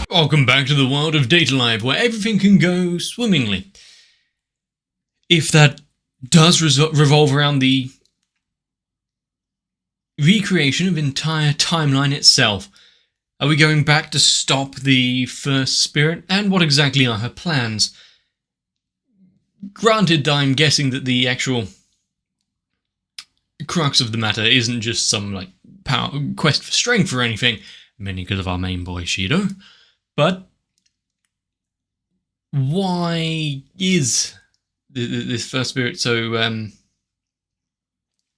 Welcome back to the world of Data Live, where everything can go swimmingly. If that does revolve around the recreation of entire timeline itself, are we going back to stop the first spirit? And what exactly are her plans? Granted, I'm guessing that the actual crux of the matter isn't just some quest for strength or anything, mainly because of our main boy Shido. But why is this first spirit so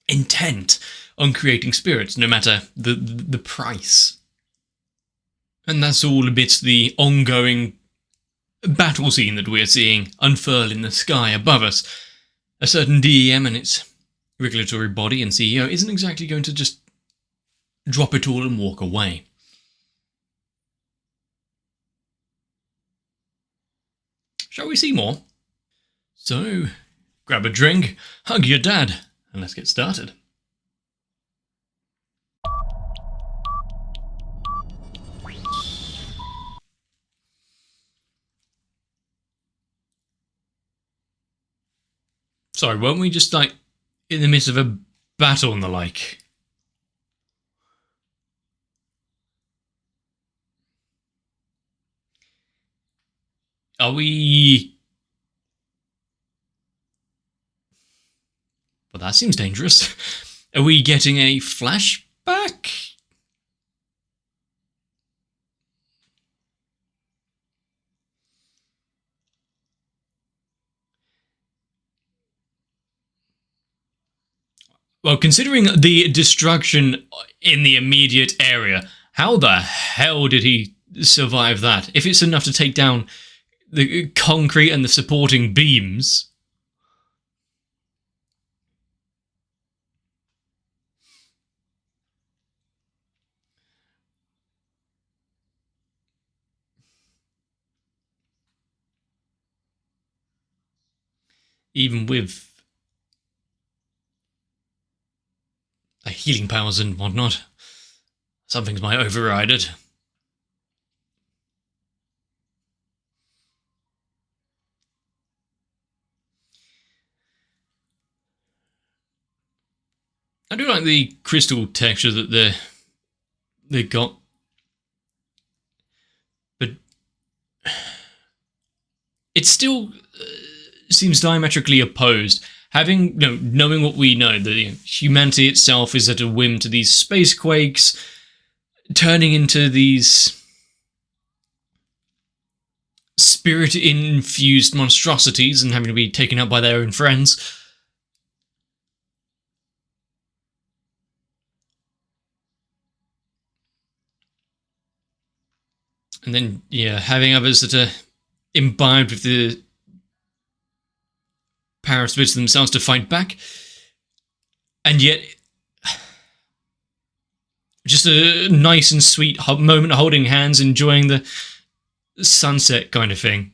intent on creating spirits, no matter the price? And that's all amidst the ongoing battle scene that we're seeing unfurl in the sky above us. A certain DEM and its regulatory body and CEO isn't exactly going to just drop it all and walk away. Shall we see more? So, grab a drink, hug your dad, and let's get started. Sorry, weren't we just in the midst of a battle and the like? Are we... Well, that seems dangerous. Are we getting a flashback? Well, considering the destruction in the immediate area, how the hell did he survive that? If it's enough to take down the concrete and the supporting beams... Even with healing powers and whatnot, some things might override it. I do like the crystal texture that they got, but it still seems diametrically opposed. Having, knowing what we know, that humanity itself is at a whim to these space quakes, turning into these spirit-infused monstrosities and having to be taken out by their own friends. And then, having others that are imbibed with the power of spirits themselves to fight back. And yet, just a nice and sweet moment holding hands, enjoying the sunset kind of thing.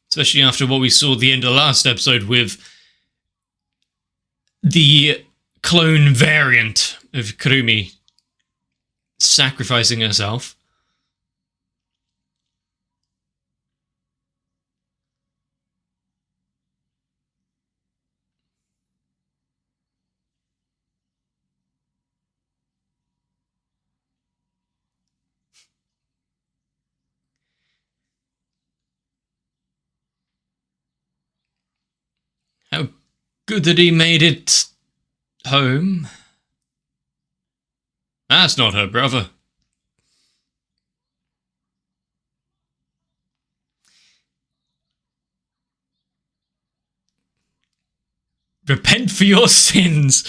Especially after what we saw at the end of the last episode with the clone variant of Kurumi sacrificing herself. How good that he made it home. That's not her brother. Repent for your sins.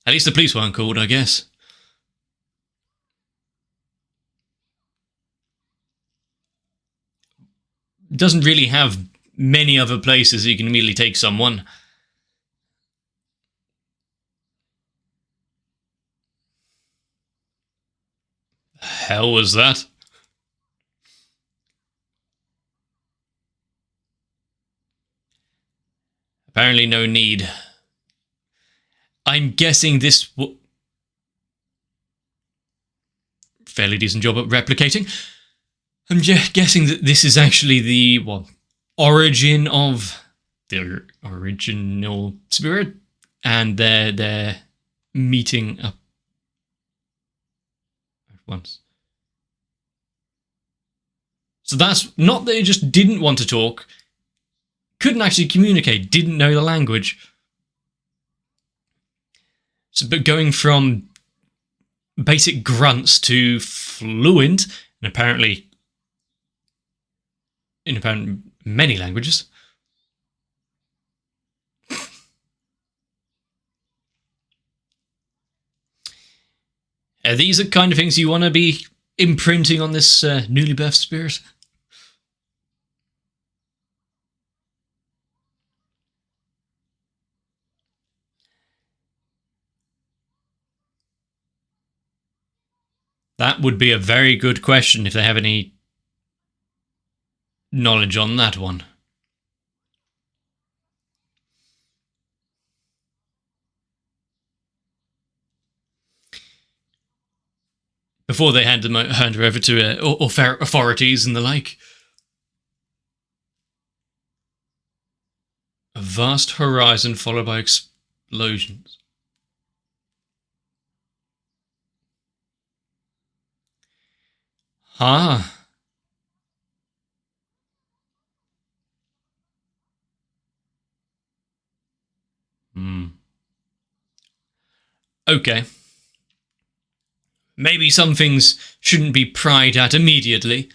At least the police weren't called, I guess. Doesn't really have many other places you can immediately take someone. The hell was that? Apparently no need. I'm guessing this fairly decent job at replicating. I'm guessing that this is actually the origin of the original spirit, and they're meeting up at once. So that's not that they just didn't want to talk, couldn't actually communicate, didn't know the language. So, but going from basic grunts to fluent, and apparently in many languages. These are kind of things you want to be imprinting on this newly birthed spirit. That would be a very good question if they have any knowledge on that one. Before they hand her over to authorities and the like. A vast horizon followed by explosions. Ah. Okay. Maybe some things shouldn't be pried at immediately.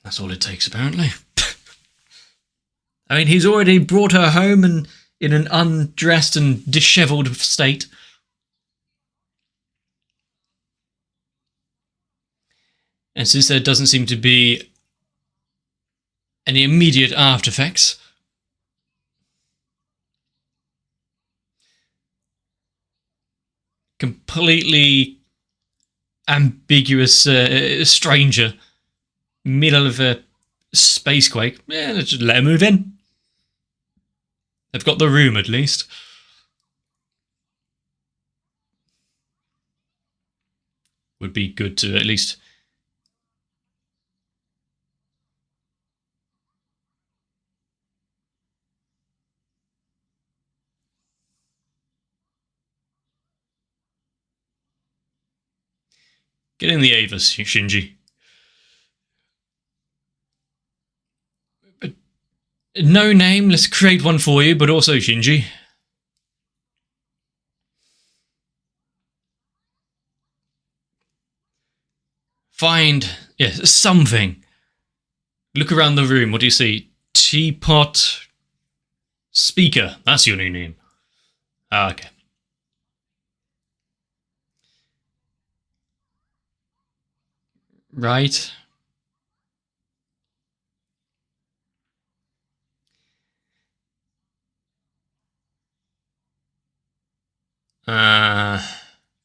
That's all it takes, apparently. I mean, he's already brought her home and in an undressed and dishevelled state. And since there doesn't seem to be any immediate after effects, completely ambiguous stranger, middle of a spacequake. Yeah, let's just let her move in. They've got the room at least. Would be good to at least get in the Avis, Shinji. No name, let's create one for you, but also Shinji. Find, yes, something. Look around the room, what do you see? Teapot. Speaker, that's your new name. Ah, okay. Right.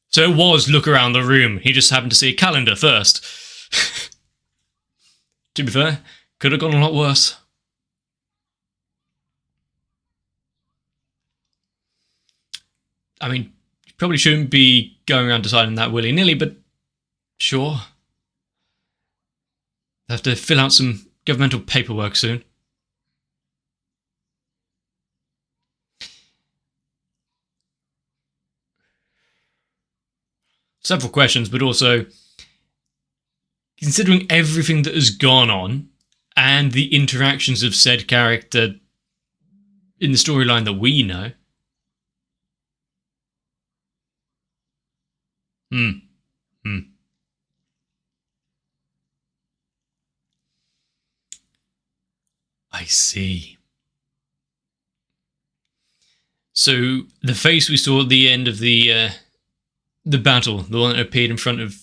So it was look around the room. He just happened to see a calendar first. To be fair, could have gone a lot worse. I mean, you probably shouldn't be going around deciding that willy-nilly, but sure. They have to fill out some governmental paperwork soon. Several questions, but also considering everything that has gone on and the interactions of said character in the storyline that we know. I see. So the face we saw at the end of the battle, the one that appeared in front of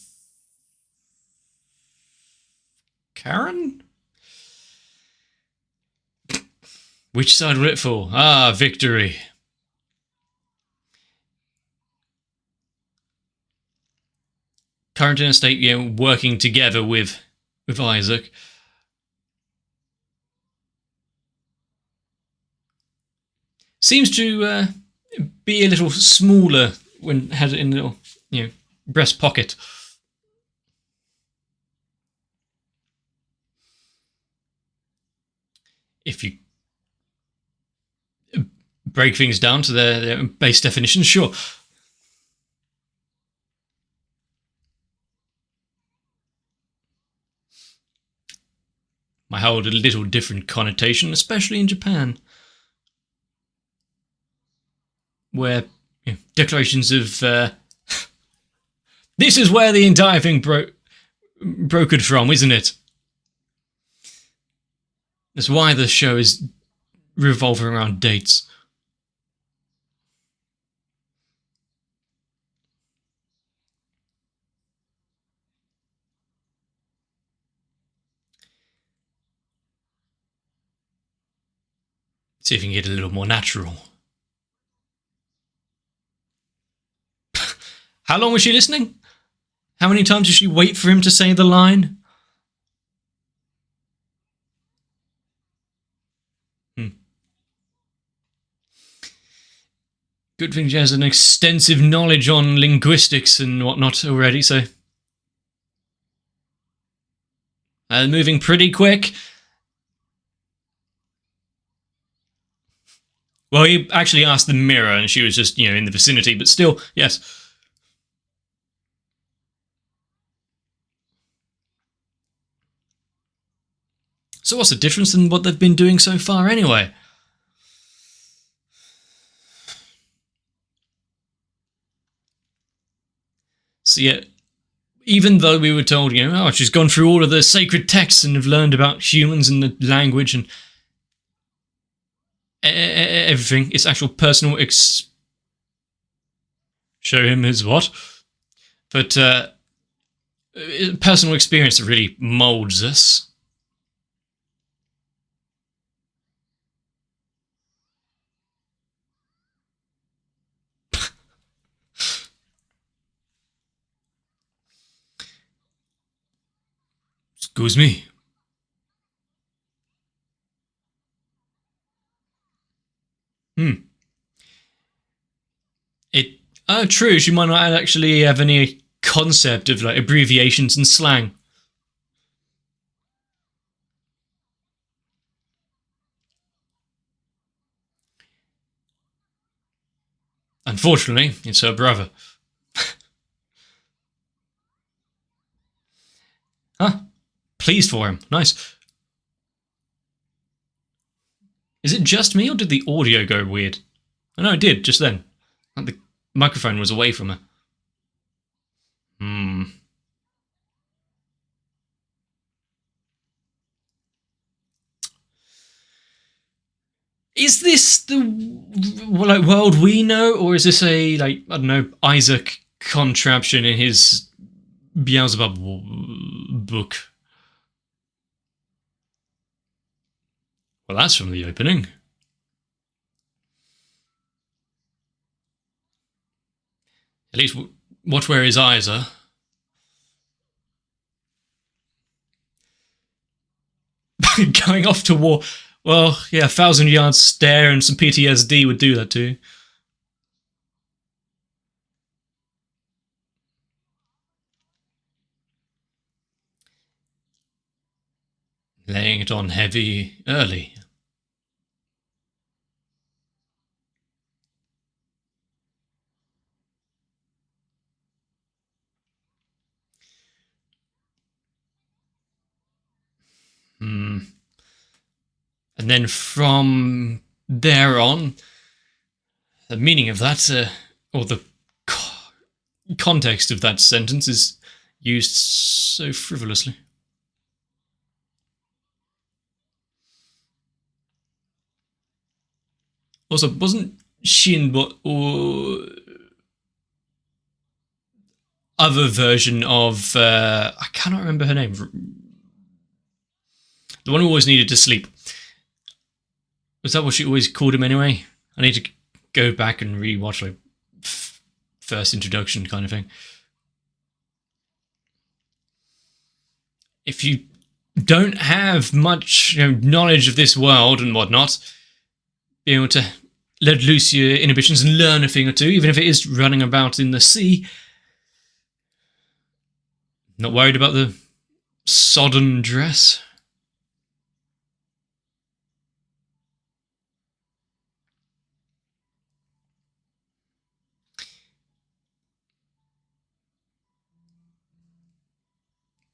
Karen? Which side will it fall? Ah, victory. Current in a state, working together with Isaac. seems to be a little smaller when had it in a little, breast pocket. If you break things down to their base definition, sure. Might hold a little different connotation, especially in Japan, where declarations of this is where the entire thing brokered from, isn't it? That's why the show is revolving around dates. See if you can get a little more natural. How long was she listening? How many times did she wait for him to say the line? Good thing she has an extensive knowledge on linguistics and whatnot already, so... moving pretty quick. Well, he actually asked the mirror, and she was just, in the vicinity, but still, yes. So what's the difference in what they've been doing so far, anyway? So yeah, even though we were told, she's gone through all of the sacred texts and have learned about humans and the language and everything, it's actual personal show him his what? But personal experience that really molds us. Excuse me. True, she might not actually have any concept of like abbreviations and slang. Unfortunately, it's her brother. Huh? Pleased for him. Nice. Is it just me, or did the audio go weird? I know it did, just then. Like the microphone was away from her. Is this the world we know, or is this a, I don't know, Isaac contraption in his Beelzebub book? Well, that's from the opening. At least watch where his eyes are. Going off to war. Well, yeah, 1,000 yards stare and some PTSD would do that too. Laying it on heavy early. And then from there on, the meaning of that, or the context of that sentence is used so frivolously. Also, wasn't Shinbot or other version of I cannot remember her name. The one who always needed to sleep. Was that what she always called him anyway? I need to go back and rewatch like first introduction kind of thing. If you don't have much knowledge of this world and whatnot, be able to let loose your inhibitions and learn a thing or two, even if it is running about in the sea. Not worried about the sodden dress.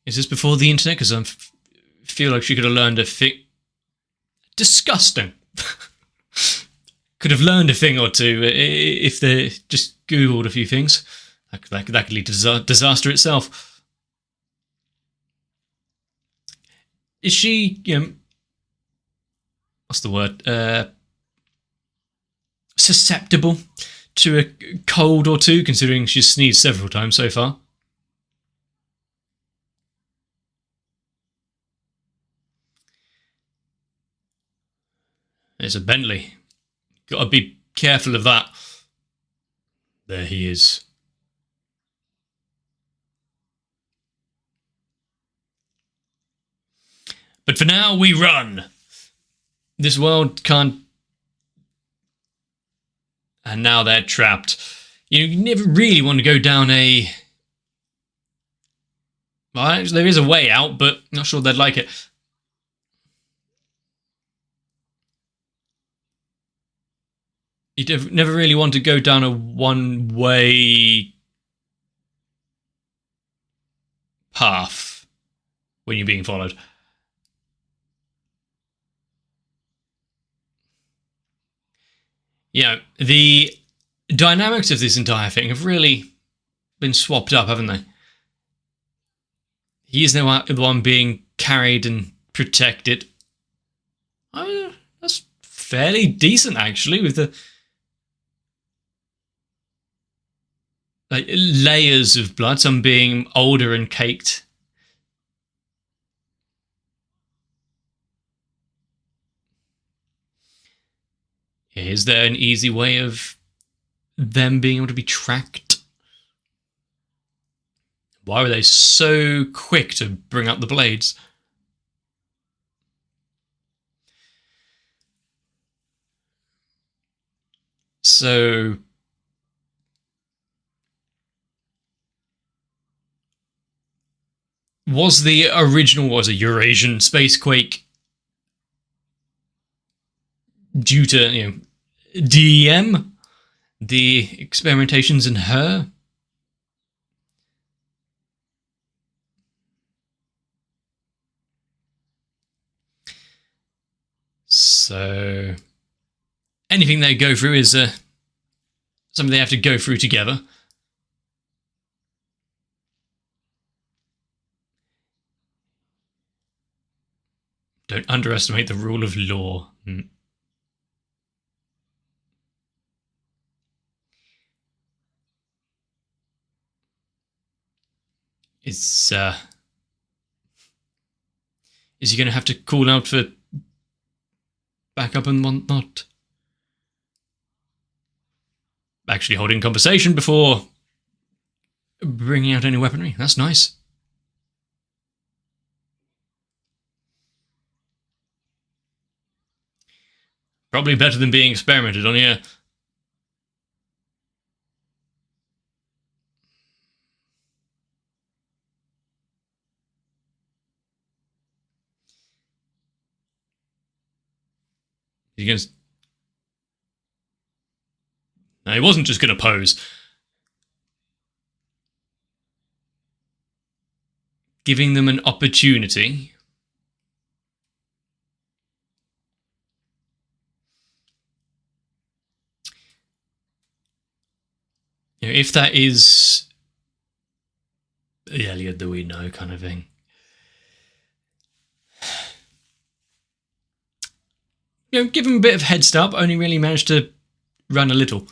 Is this before the internet? Because I feel like she could have learned a thing. Disgusting. Could have learned a thing or two if they just Googled a few things. That could lead to disaster itself. Is she, what's the word? Susceptible to a cold or two, considering she's sneezed several times so far? There's a Bentley. Gotta be careful of that. There he is. But for now, we run. This world can't... And now they're trapped. You never really want to go down a... Well, actually, there is a way out, but I'm not sure they'd like it. You never really want to go down a one-way path when you're being followed. Yeah, the dynamics of this entire thing have really been swapped up, haven't they? He is now the one being carried and protected. Oh, that's fairly decent, actually, with the layers of blood, some being older and caked. Is there an easy way of them being able to be tracked? Why were they so quick to bring up the blades? So... was the original, a Eurasian spacequake due to, DEM? The experimentations in her? So... anything they go through is something they have to go through together. Don't underestimate the rule of law. Is he going to have to call out for backup and whatnot? Actually holding conversation before bringing out any weaponry. That's nice. Probably better than being experimented on here. No, he wasn't just going to pose. Giving them an opportunity. If that is the Elliot that we know kind of thing. Give him a bit of head start, only really managed to run a little.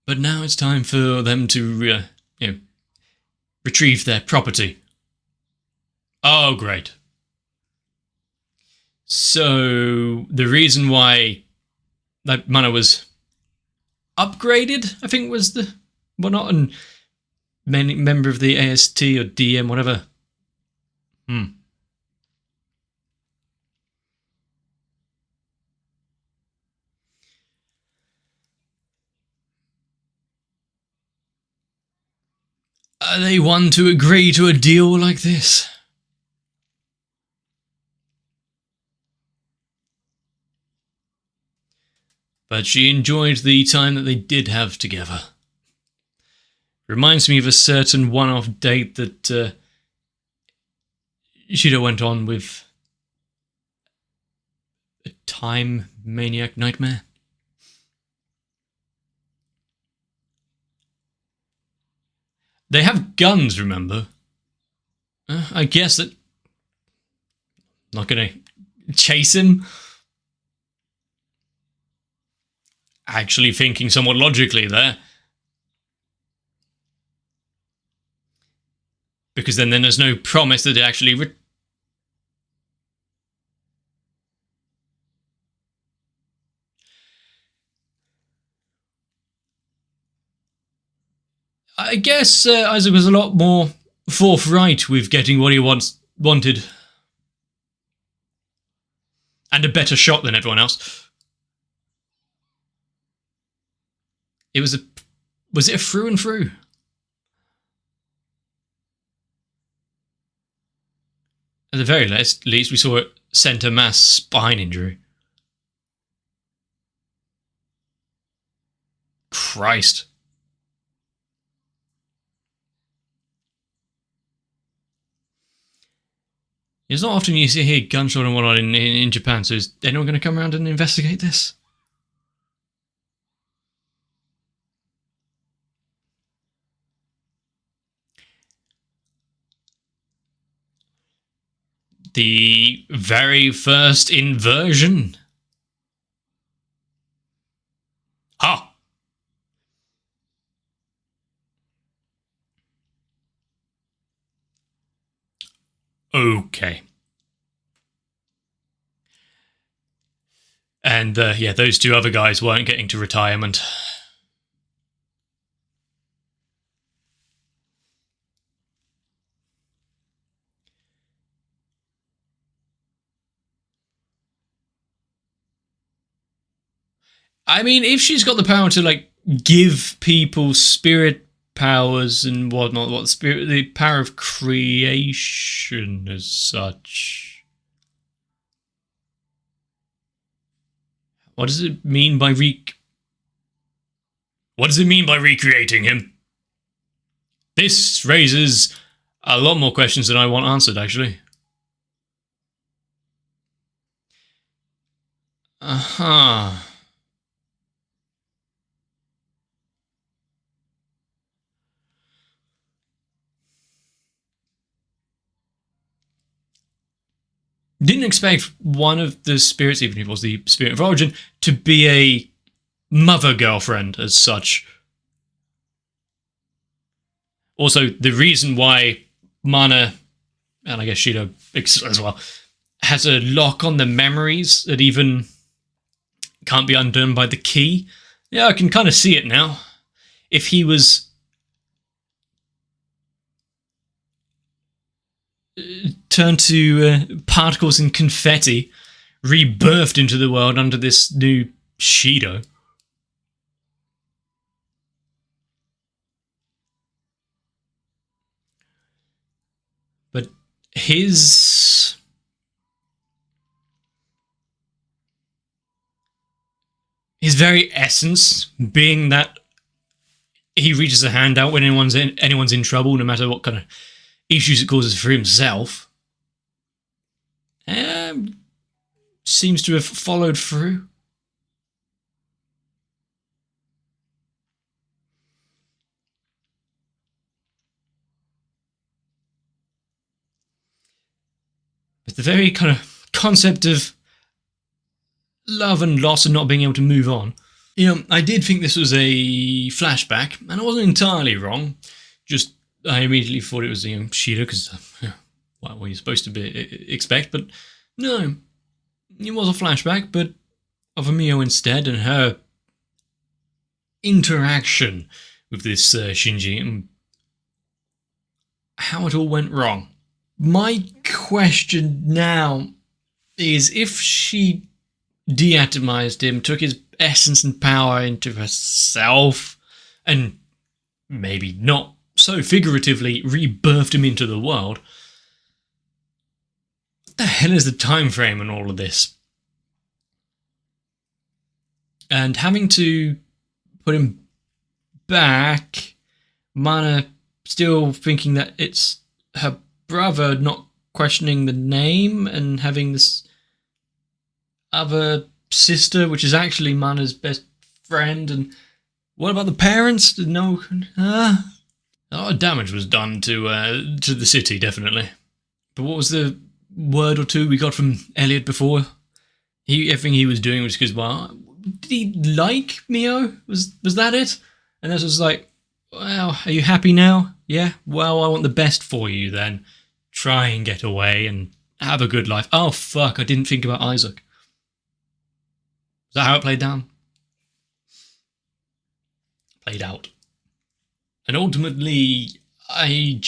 But now it's time for them to, retrieve their property. Oh, great. So, the reason why that mana was upgraded, I think, was the whatnot, and member of the AST or DM, whatever. Are they one to agree to a deal like this? But she enjoyed the time that they did have together. Reminds me of a certain one-off date that Shido went on with a time maniac nightmare. They have guns, remember? I guess that... Not gonna chase him? Actually thinking somewhat logically there. Because then there's no promise that it actually... I guess Isaac was a lot more forthright with getting what he wanted. And a better shot than everyone else. It was a... Was it a through and through? At the very least, we saw it centre mass spine injury. Christ. It's not often you hear gunshot and whatnot in Japan, so is anyone going to come around and investigate this? The very first inversion. Ha! Okay. And yeah, those two other guys weren't getting to retirement. I mean, if she's got the power to, like, give people spirit powers and whatnot, the power of creation as such. What does it mean by What does it mean by recreating him? This raises a lot more questions than I want answered, actually. Aha. Didn't expect one of the spirits, even if it was the spirit of origin, to be a mother girlfriend as such. Also, the reason why Mana, and I guess Shido as well, has a lock on the memories that even can't be undone by the key. Yeah, I can kind of see it now. If he was turned to particles and confetti, rebirthed into the world under this new Shido. But his very essence being that he reaches a hand out when anyone's in trouble, no matter what kind of issues it causes for himself, seems to have followed through. But the very kind of concept of love and loss and not being able to move on. You know, I did think this was a flashback, and I wasn't entirely wrong. Just, I immediately thought it was, Shido, because what were you supposed to expect? But no, it was a flashback, but of Amio instead, and her interaction with this Shinji, and how it all went wrong. My question now is, if she deatomized him, took his essence and power into herself, and maybe not so figuratively rebirthed him into the world. What the hell is the time frame in all of this? And having to put him back, Mana still thinking that it's her brother, not questioning the name, and having this other sister, which is actually Mana's best friend. And what about the parents? No, a lot of damage was done to the city, definitely. But what was the word or two we got from Elliot before? Everything he was doing was because, well, did he like Mio? Was that it? And this was like, well, are you happy now? Yeah? Well, I want the best for you then. Try and get away and have a good life. Oh, fuck, I didn't think about Isaac. Is that how it played down? Played out. And ultimately, I'm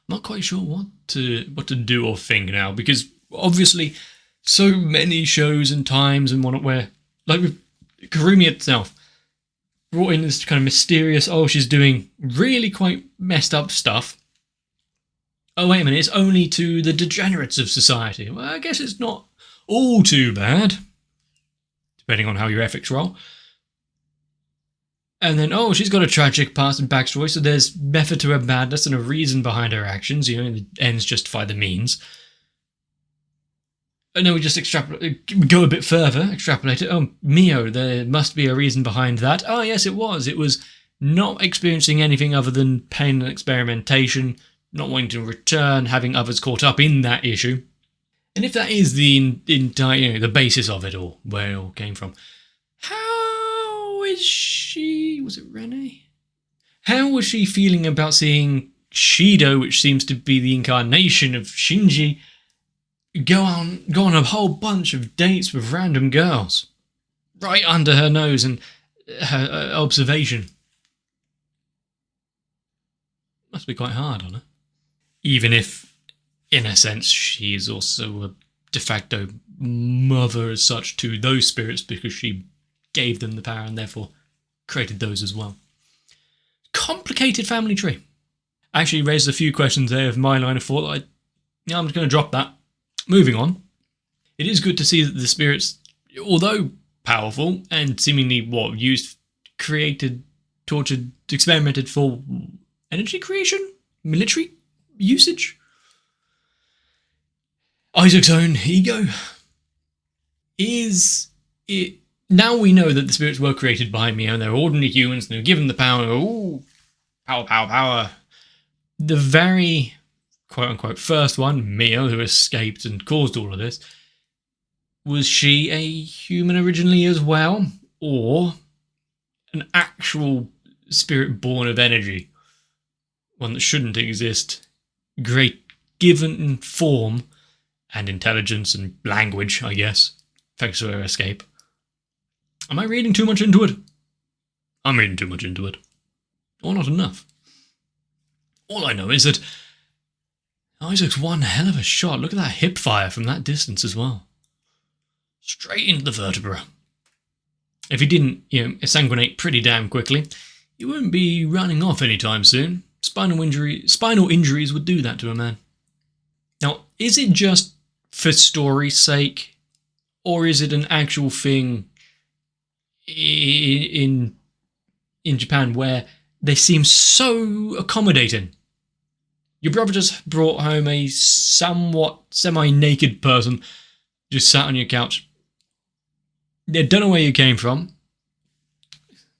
not quite sure what to do or think now, because obviously so many shows and times and whatnot where, like with Kurumi itself, brought in this kind of mysterious, oh, she's doing really quite messed up stuff. Oh, wait a minute, it's only to the degenerates of society. Well, I guess it's not all too bad, depending on how your ethics roll. And then, oh, she's got a tragic past and backstory, so there's method to her madness and a reason behind her actions. You know, the ends justify the means. And then we just go a bit further, extrapolate it. Oh, Mio, there must be a reason behind that. Oh, yes, it was. It was not experiencing anything other than pain and experimentation, not wanting to return, having others caught up in that issue. And if that is the entire, the basis of it all, where it all came from, how is she? Was it Renee? How was she feeling about seeing Shido, which seems to be the incarnation of Shinji, go on a whole bunch of dates with random girls, right under her nose and her observation? Must be quite hard on her. Even if, in a sense, she is also a de facto mother as such to those spirits because she gave them the power and therefore created those as well. Complicated family tree. Actually raised a few questions there of my line of thought. I'm just going to drop that. Moving on. It is good to see that the spirits, although powerful and seemingly used, created, tortured, experimented for energy creation? Military usage? Isaac's own ego? Is it... Now we know that the spirits were created by Mio and they're ordinary humans and they're given the power. Ooh, power. The very quote-unquote first one, Mio, who escaped and caused all of this, was she a human originally as well? Or an actual spirit born of energy? One that shouldn't exist. Great given form and intelligence and language, I guess, thanks to her escape. Am I reading too much into it? I'm reading too much into it. Or not enough. All I know is that Isaac's one hell of a shot. Look at that hip fire from that distance as well. Straight into the vertebra. If he didn't, sanguinate pretty damn quickly, he wouldn't be running off anytime soon. Spinal injuries would do that to a man. Now, is it just for story's sake? Or is it an actual thing in Japan where they seem so accommodating? Your brother just brought home a somewhat semi-naked person, just sat on your couch. They don't know where you came from.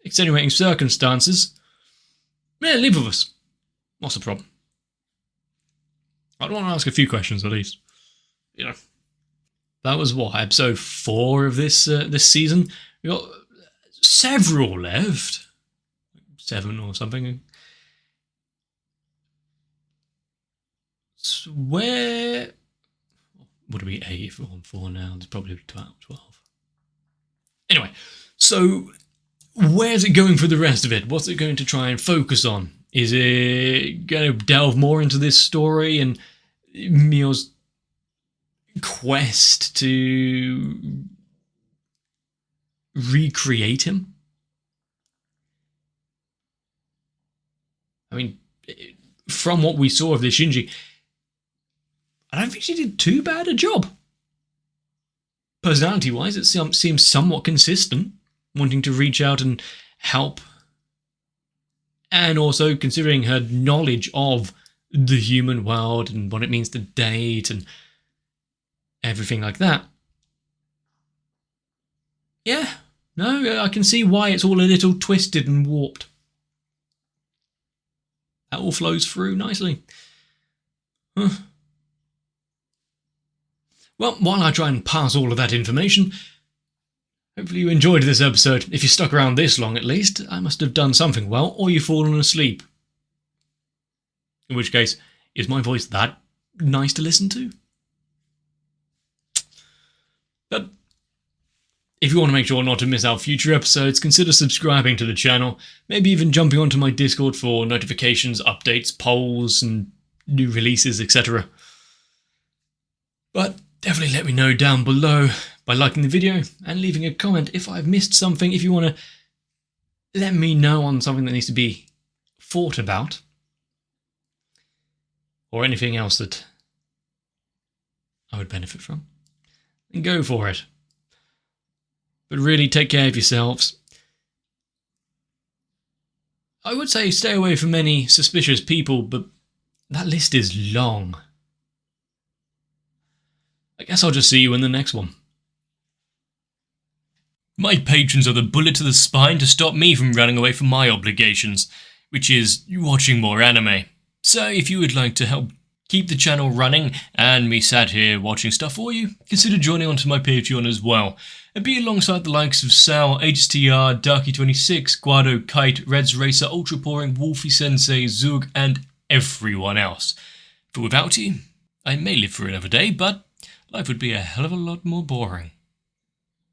Extenuating circumstances. Yeah, live with us. What's the problem? I'd want to ask a few questions at least. That was what, episode 4 of this season? We got several left. 7 or something. So where would it be 8 if we're on 4 now? There's probably 12. Anyway, so where's it going for the rest of it? What's it going to try and focus on? Is it going to delve more into this story and Mio's quest to recreate him? I mean, from what we saw of this Shinji, I don't think she did too bad a job. Personality-wise, it seems somewhat consistent, wanting to reach out and help. And also considering her knowledge of the human world and what it means to date and everything like that. Yeah, no, I can see why it's all a little twisted and warped. That all flows through nicely. Huh. Well, while I try and pass all of that information, hopefully you enjoyed this episode. If you stuck around this long at least, I must have done something well, or you've fallen asleep. In which case, is my voice that nice to listen to? But if you want to make sure not to miss out future episodes, consider subscribing to the channel, maybe even jumping onto my Discord for notifications, updates, polls, and new releases, etc. But definitely let me know down below by liking the video and leaving a comment if I've missed something, if you want to let me know on something that needs to be thought about, or anything else that I would benefit from, then go for it. But really take care of yourselves. I would say stay away from any suspicious people, but that list is long. I guess I'll just see you in the next one. My patrons are the bullet to the spine to stop me from running away from my obligations, which is watching more anime. So if you would like to help keep the channel running and me sat here watching stuff for you, consider joining onto my Patreon as well, and be alongside the likes of Sal, HSTR, Darky26, Guado, Kite, Reds Racer, Ultra Pouring, Wolfie Sensei, Zug, and everyone else. For without you, I may live for another day, but life would be a hell of a lot more boring.